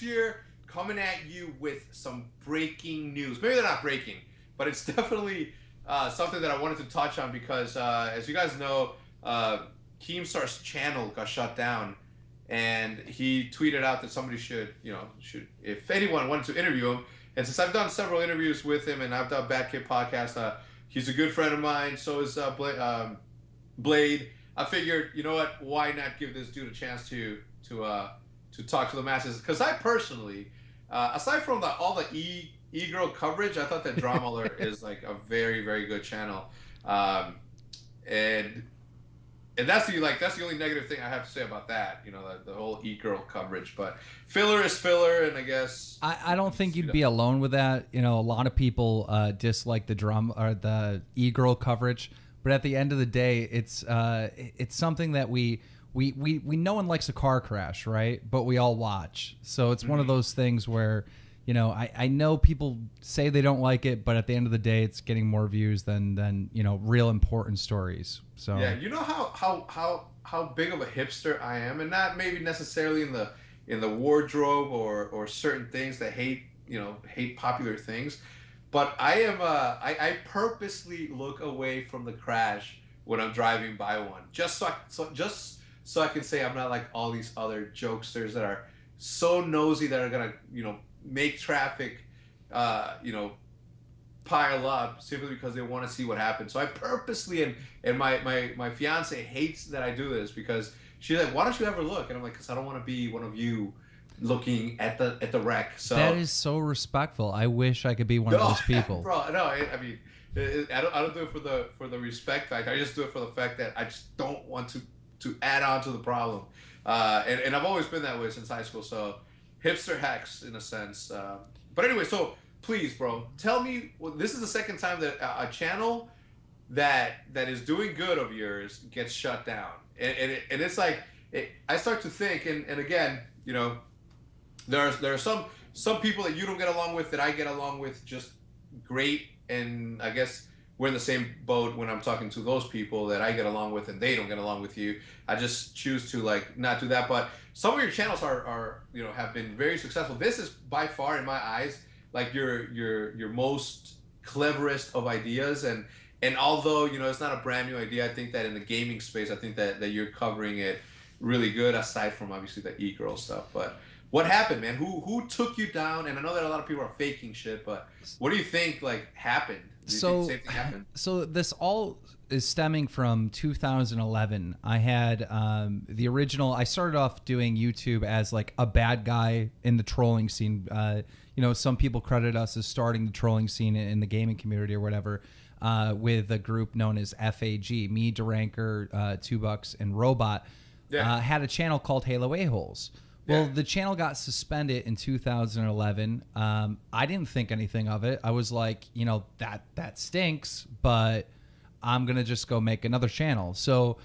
next year, coming at you with some breaking news. Maybe they're not breaking, but it's definitely something that I wanted to touch on because, as you guys know, Keemstar's channel got shut down, and he tweeted out that somebody should, if anyone wanted to interview him. And since I've done several interviews with him, and I've done Bad Kid podcast, he's a good friend of mine. So is Blade. I figured, you know what? Why not give this dude a chance to talk to the masses? Because I personally, aside from all the e-girl coverage, I thought that Drama Alert is like a very, very good channel, and that's the only negative thing I have to say about that. The whole e-girl coverage. But filler is filler, and I guess I don't think you'd be alone with that. A lot of people dislike the drama or the e-girl coverage. But at the end of the day, it's something that we no one likes a car crash, right? But we all watch. So it's one of those things where, I know people say they don't like it, but at the end of the day, it's getting more views than real important stories. So yeah, you know how big of a hipster I am, and not maybe necessarily in the wardrobe or certain things that hate popular things. But I am I purposely look away from the crash when I'm driving by one, just so I can say I'm not like all these other jokesters that are so nosy that are gonna make traffic pile up simply because they want to see what happens. So I purposely, and my fiance hates that I do this because she's like, why don't you ever look? And I'm like, because I don't want to be one of you looking at the wreck. So that is so respectful. I wish I could be one of those people. Bro, no, I mean, I don't do it for the respect fact. I just do it for the fact that I just don't want to add on to the problem. And I've always been that way since high school. So hipster hacks in a sense. But anyway, so please, bro, tell me. Well, this is the second time that a channel that is doing good of yours gets shut down, and it's like I start to think, and again, there are some people that you don't get along with that I get along with just great, and I guess we're in the same boat when I'm talking to those people that I get along with and they don't get along with you. I just choose to not do that. But some of your channels are have been very successful. This is by far, in my eyes, like your most cleverest of ideas, and although it's not a brand new idea, I think that in the gaming space, I think that you're covering it really good, aside from obviously the e-girl stuff. But what happened, man? Who took you down? And I know that a lot of people are faking shit, but what do you think happened? Do you think the same thing happened? So this all is stemming from 2011. I had the original. I started off doing YouTube as like a bad guy in the trolling scene. Some people credit us as starting the trolling scene in the gaming community or whatever, with a group known as FAG. Me, Duranker, $2, and Robot had a channel called Halo A-Holes. Well, the channel got suspended in 2011. I didn't think anything of it. I was like, that stinks, but I'm going to just go make another channel. So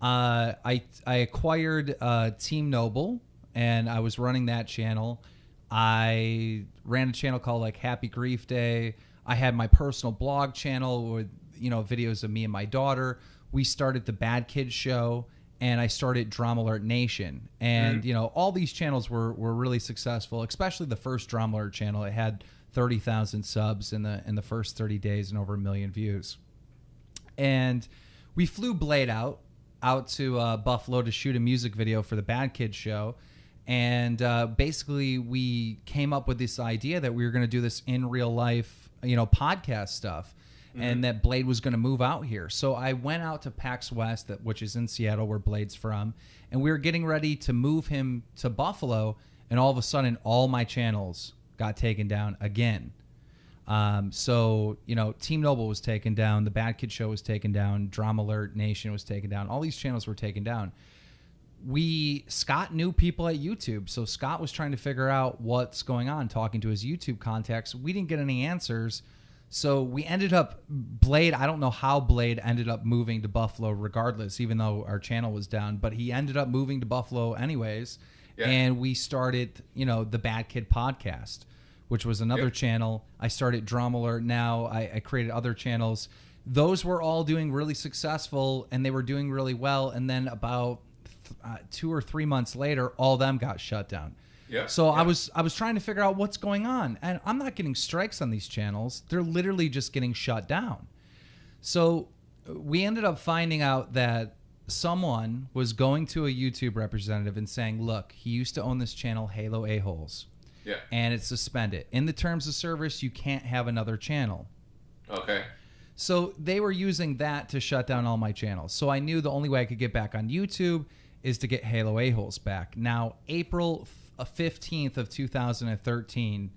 I acquired Team Noble, and I was running that channel. I ran a channel called Happy Grief Day. I had my personal blog channel with videos of me and my daughter. We started the Bad Kids Show, and I started Drama Alert Nation. And all these channels were really successful, especially the first Drama Alert channel. It had 30,000 subs in the first 30 days and over 1 million views. And we flew Blade out to Buffalo to shoot a music video for the Bad Kids Show. And basically, we came up with this idea that we were going to do this in real life, podcast stuff, and that Blade was going to move out here. So I went out to PAX West, which is in Seattle, where Blade's from, and we were getting ready to move him to Buffalo, and all of a sudden, all my channels got taken down again. So Team Noble was taken down, the Bad Kid Show was taken down, Drama Alert Nation was taken down. All these channels were taken down. Scott knew people at YouTube, so Scott was trying to figure out what's going on, talking to his YouTube contacts. We didn't get any answers, so we ended up Blade. I don't know how Blade ended up moving to Buffalo, regardless, even though our channel was down. But he ended up moving to Buffalo anyways, and we started, the Bad Kid Podcast, which was another channel. I started Drama Alert. Now I created other channels. Those were all doing really successful, and they were doing really well. And then about 2 or 3 months later, all of them got shut down. Yeah. So Yeah. I was trying to figure out what's going on, and I'm not getting strikes on these channels. They're literally just getting shut down. So we ended up finding out that someone was going to a YouTube representative and saying, "Look, he used to own this channel, Halo A-Holes, Yeah. and it's suspended. In the terms of service, you can't have another channel." Okay. So they were using that to shut down all my channels. So I knew the only way I could get back on YouTube is to get Halo A-Holes back. Now, April 15th of 2013,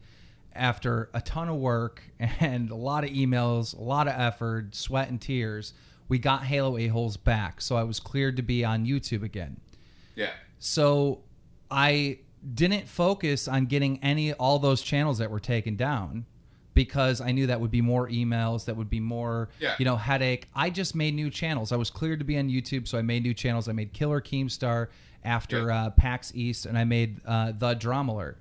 after a ton of work and a lot of emails, a lot of effort, sweat and tears, we got Halo A-Holes back. So I was cleared to be on YouTube again. Yeah. So I didn't focus on getting all those channels that were taken down, because I knew that would be more emails, that would be more, headache. I just made new channels. I was cleared to be on YouTube, so I made new channels. I made Killer Keemstar after PAX East, and I made The Drama Alert.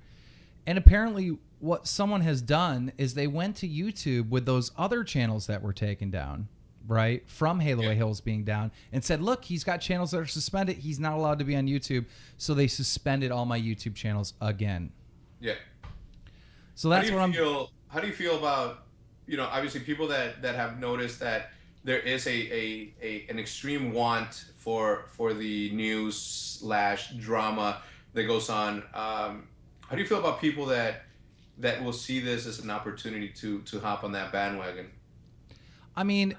And apparently what someone has done is they went to YouTube with those other channels that were taken down, right, from Halo A-Holes being down, and said, look, he's got channels that are suspended. He's not allowed to be on YouTube. So they suspended all my YouTube channels again. Yeah. So that's what How do you feel about, obviously people that have noticed that there is an extreme want for the news / drama that goes on? How do you feel about people that will see this as an opportunity to hop on that bandwagon? I mean,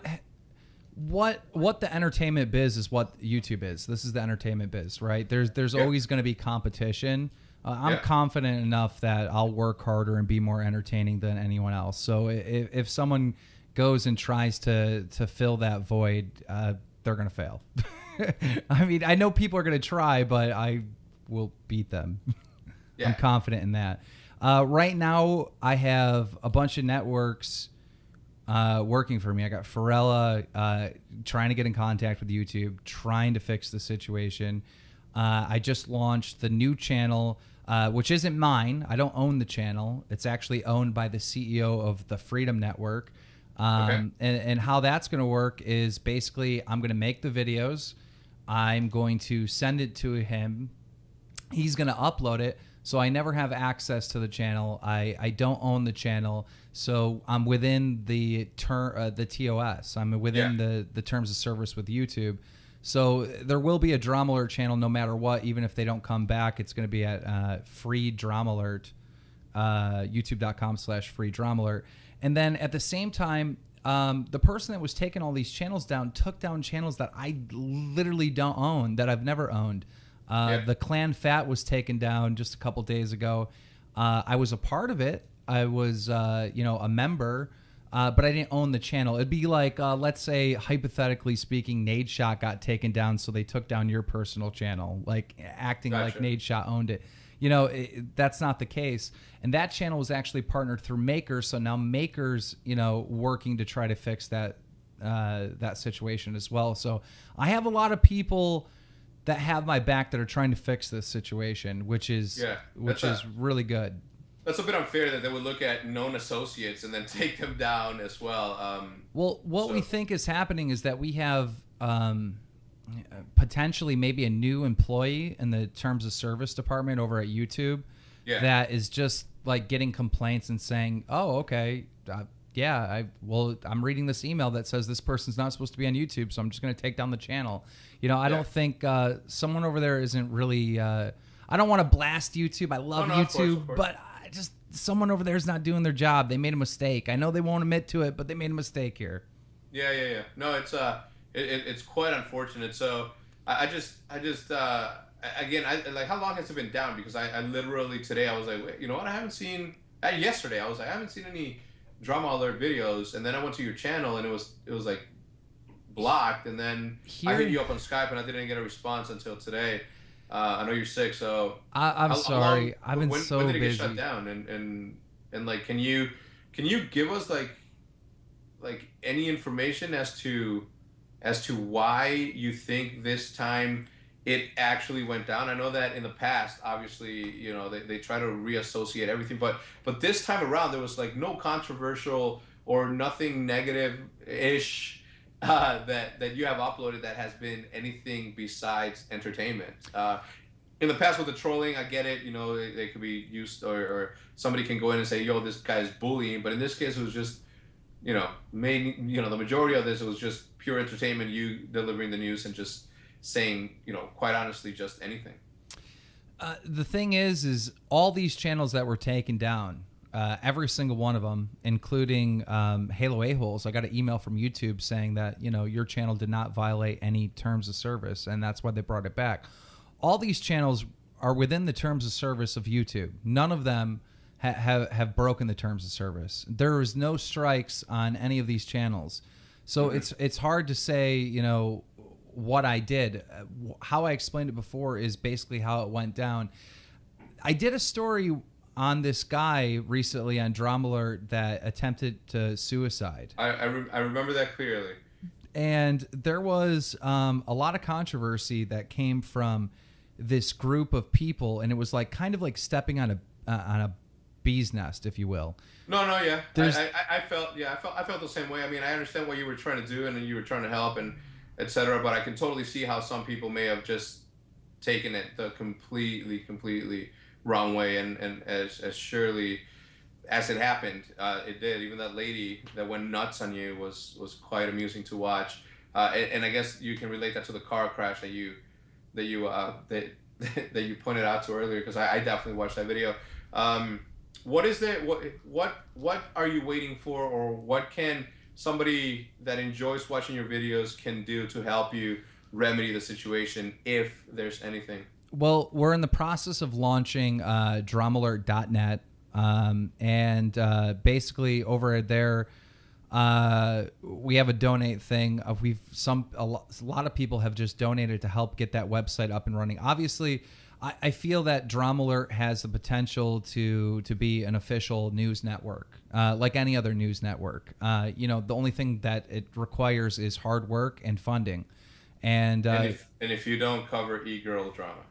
what the entertainment biz is what YouTube is. This is the entertainment biz, right? There's always going to be competition. I'm confident enough that I'll work harder and be more entertaining than anyone else. So if someone goes and tries to fill that void, they're going to fail. I mean, I know people are going to try, but I will beat them. Yeah. I'm confident in that. Right now, I have a bunch of networks working for me. I got Pharrella trying to get in contact with YouTube, trying to fix the situation. I just launched the new channel, which isn't mine. I don't own the channel. It's actually owned by the CEO of the Freedom Network. And how that's going to work is basically I'm going to make the videos. I'm going to send it to him. He's going to upload it. So I never have access to the channel. I don't own the channel. So I'm within the TOS. I'm within the terms of service with YouTube. So there will be a Drama Alert channel no matter what. Even if they don't come back, it's going to be at Free Drama Alert, youtube.com/Free Drama Alert. And then at the same time, the person that was taking all these channels down took down channels that I literally don't own, that I've never owned. The Clan Fat was taken down just a couple days ago. I was a part of it. I was, a member, but I didn't own the channel. It'd be like, let's say, hypothetically speaking, Nade Shot got taken down, so they took down your personal channel, like acting like Nade Shot owned it. That's not the case. And that channel was actually partnered through Makers, so now Makers, working to try to fix that that situation as well. So I have a lot of people that have my back that are trying to fix this situation, which is really good. That's a bit unfair that they would look at known associates and then take them down as well. What we think is happening is that we have potentially maybe a new employee in the terms of service department over at YouTube that is just like getting complaints and saying, oh, okay, I'm reading this email that says this person's not supposed to be on YouTube, so I'm just going to take down the channel. I don't think someone over there isn't really. I don't want to blast YouTube. I love YouTube, of course. But someone over there is not doing their job. They made a mistake. I know they won't admit to it, but they made a mistake here. Yeah. No, it's quite unfortunate. So I just again, like, how long has it been down? Because I literally today I was like, wait, you know what? I haven't seen. Yesterday I was like, I haven't seen any Drama Alert videos, and then I went to your channel and it was like blocked, and then I hit you up on Skype and I didn't get a response until today. I know you're sick, so I'm sorry. I've been so busy. When did it get shut down? And like, can you give us like any information as to why you think this time it actually went down? I know that in the past, obviously, they try to reassociate everything, but this time around there was like no controversial or nothing negative-ish that you have uploaded that has been anything besides entertainment. in the past with the trolling, I get it. You know, they could be used, or somebody can go in and say, "Yo, this guy's bullying." But in this case, it was just, the majority of this, it was just pure entertainment. You delivering the news and just saying, quite honestly, just anything. The thing is all these channels that were taken down, every single one of them, including Halo A-Holes, I got an email from YouTube saying that, your channel did not violate any terms of service, and that's why they brought it back. All these channels are within the terms of service of YouTube. None of them have broken the terms of service. There is no strikes on any of these channels. So it's hard to say, what I did. How I explained it before is basically how it went down. I did a story on this guy recently on Drama Alert that attempted to suicide. I remember that clearly. And there was a lot of controversy that came from this group of people, and it was like kind of like stepping on a bee's nest, if you will. No, yeah. I felt the same way. I mean, I understand what you were trying to do, and you were trying to help, and etc. But I can totally see how some people may have just taken it the completely wrong way, and as surely as it happened, it did. Even that lady that went nuts on you was quite amusing to watch, and I guess you can relate that to the car crash that you pointed out to earlier, because I definitely watched that video. What is it? What are you waiting for, or what can somebody that enjoys watching your videos can do to help you remedy the situation, if there's anything? Well, we're in the process of launching dramalert.net, and basically over there, we have a donate thing. A lot of people have just donated to help get that website up and running. Obviously, I feel that Drama Alert has the potential to be an official news network, like any other news network. The only thing that it requires is hard work and funding. And if you don't cover e-girl drama.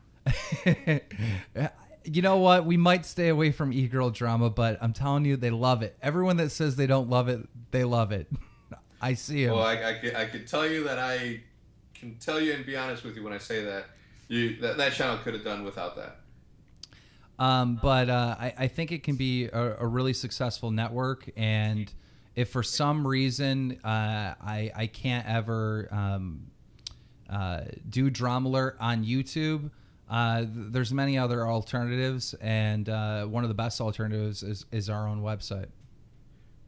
You know what? We might stay away from e-girl drama, but I'm telling you, they love it. Everyone that says they don't love it, they love it. I see them. Well, I could tell you that I can tell you and be honest with you when I say that that channel could have done without that. But I think it can be a really successful network, and if for some reason I can't ever do Drama Alert on YouTube, there's many other alternatives, and one of the best alternatives is our own website.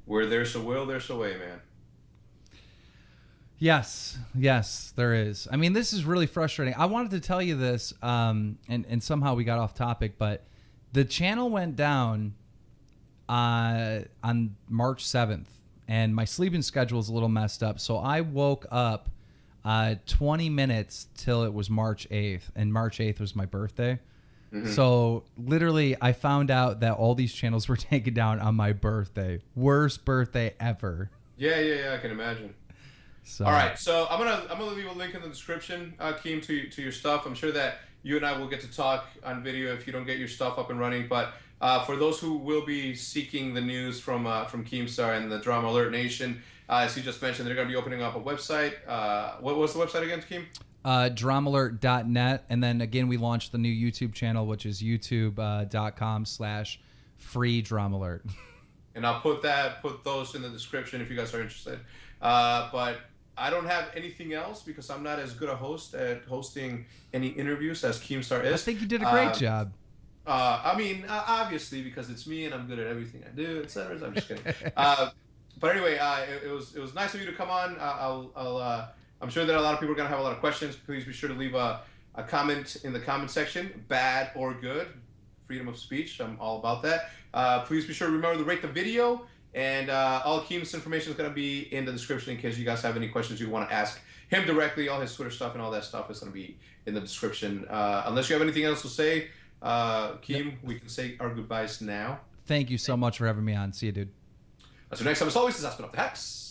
Where there's a will, there's a way, man. Yes, there is. I mean, this is really frustrating. I wanted to tell you this, and somehow we got off topic, but the channel went down on March 7th, and my sleeping schedule is a little messed up, so I woke up 20 minutes till it was March 8th, and March 8th was my birthday. Mm-hmm. So literally I found out that all these channels were taken down on my birthday. Worst birthday ever. Yeah, I can imagine. So. All right, so I'm gonna leave a link in the description, Keem, to your stuff. I'm sure that you and I will get to talk on video if you don't get your stuff up and running. But for those who will be seeking the news from Keemstar and the Drama Alert Nation, as he just mentioned, they're going to be opening up a website. What was the website again, Keem? Dramalert.net, and then again we launched the new YouTube channel, which is youtube.com/free-dramalert. And I'll put those in the description if you guys are interested. But I don't have anything else because I'm not as good a host at hosting any interviews as Keemstar is. I think you did a great job. I mean, obviously, because it's me and I'm good at everything I do, etc. I'm just kidding. But anyway, it was nice of you to come on. I'm sure that a lot of people are gonna have a lot of questions. Please be sure to leave a comment in the comment section, bad or good. Freedom of speech. I'm all about that. Please be sure to remember to rate the video. And all Keem's information is going to be in the description in case you guys have any questions you want to ask him directly. All his Twitter stuff and all that stuff is going to be in the description. Unless you have anything else to say, Keem, we can say our goodbyes now. Thank you so much for having me on. See you, dude. Until next time, as always, this has been Off the Hex.